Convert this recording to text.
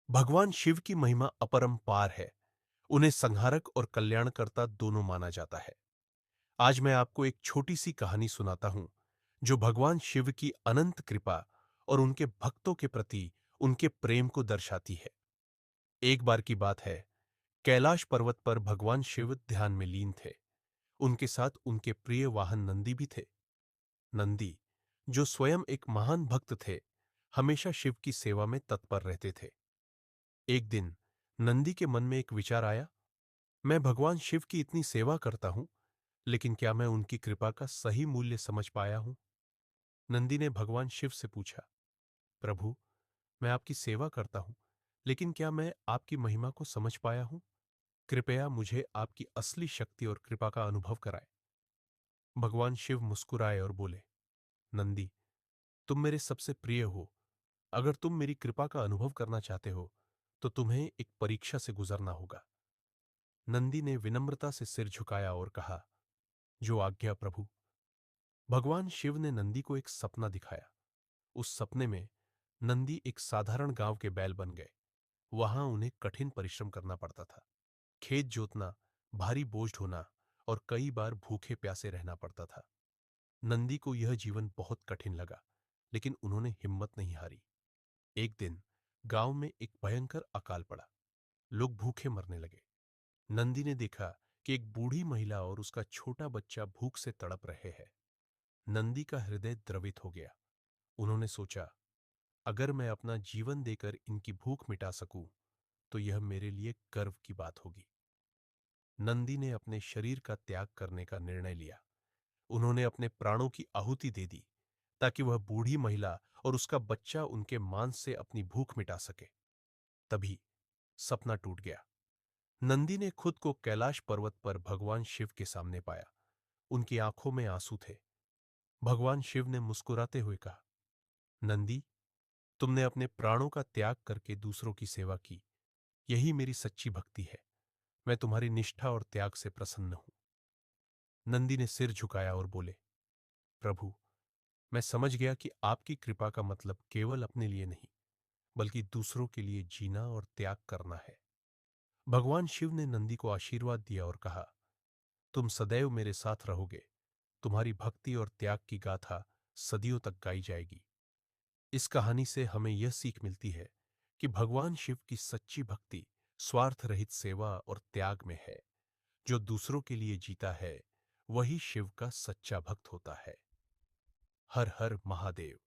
भगवान शिव की महिमा अपरंपार है। उन्हें संहारक और कल्याणकर्ता दोनों माना जाता है। आज मैं आपको एक छोटी सी कहानी सुनाता हूं जो भगवान शिव की अनंत कृपा और उनके भक्तों के प्रति उनके प्रेम को दर्शाती है। एक बार की बात है, कैलाश पर्वत पर भगवान शिव ध्यान में लीन थे। उनके साथ उनके प्रिय वाहन नंदी भी थे। नंदी, जो स्वयं एक महान भक्त थे, हमेशा शिव की सेवा में तत्पर रहते थे। एक दिन नंदी के मन में एक विचार आया, मैं भगवान शिव की इतनी सेवा करता हूं, लेकिन क्या मैं उनकी कृपा का सही मूल्य समझ पाया हूं? नंदी ने भगवान शिव से पूछा, प्रभु, मैं आपकी सेवा करता हूं, लेकिन क्या मैं आपकी महिमा को समझ पाया हूं? कृपया मुझे आपकी असली शक्ति और कृपा का अनुभव कराएं। भगवान शिव मुस्कुराए और बोले, नंदी, तुम मेरे सबसे प्रिय हो। अगर तुम मेरी कृपा का अनुभव करना चाहते हो, तो तुम्हें एक परीक्षा से गुजरना होगा। नंदी ने विनम्रता से सिर झुकाया और कहा, जो आज्ञा प्रभु। भगवान शिव ने नंदी को एक सपना दिखाया। उस सपने में नंदी एक साधारण गांव के बैल बन गए। वहां उन्हें कठिन परिश्रम करना पड़ता था। खेत जोतना, भारी बोझ ढोना और कई बार भूखे प्यासे रहना पड़ता था। नंदी को यह जीवन बहुत कठिन लगा, लेकिन उन्होंने हिम्मत नहीं हारी। एक दिन गांव में एक भयंकर अकाल पड़ा। लोग भूखे मरने लगे। नंदी ने देखा कि एक बूढ़ी महिला और उसका छोटा बच्चा भूख से तड़प रहे हैं। नंदी का हृदय द्रवित हो गया। उन्होंने सोचा, अगर मैं अपना जीवन देकर इनकी भूख मिटा सकूं, तो यह मेरे लिए गर्व की बात होगी। नंदी ने अपने शरीर का त्याग करने का निर्णय लिया। उन्होंने अपने प्राणों की आहुति दे दी, ताकि वह बूढ़ी महिला और उसका बच्चा उनके मांस से अपनी भूख मिटा सके। तभी सपना टूट गया। नंदी ने खुद को कैलाश पर्वत पर भगवान शिव के सामने पाया। उनकी आंखों में आंसू थे। भगवान शिव ने मुस्कुराते हुए कहा, नंदी, तुमने अपने प्राणों का त्याग करके दूसरों की सेवा की। यही मेरी सच्ची भक्ति है। मैं तुम्हारी निष्ठा और त्याग से प्रसन्न हूं। नंदी ने सिर झुकाया और बोले, प्रभु, मैं समझ गया कि आपकी कृपा का मतलब केवल अपने लिए नहीं, बल्कि दूसरों के लिए जीना और त्याग करना है। भगवान शिव ने नंदी को आशीर्वाद दिया और कहा, तुम सदैव मेरे साथ रहोगे। तुम्हारी भक्ति और त्याग की गाथा सदियों तक गाई जाएगी। इस कहानी से हमें यह सीख मिलती है कि भगवान शिव की सच्ची भक्ति स्वार्थ रहित सेवा और त्याग में है। जो दूसरों के लिए जीता है, वही शिव का सच्चा भक्त होता है। हर हर महादेव।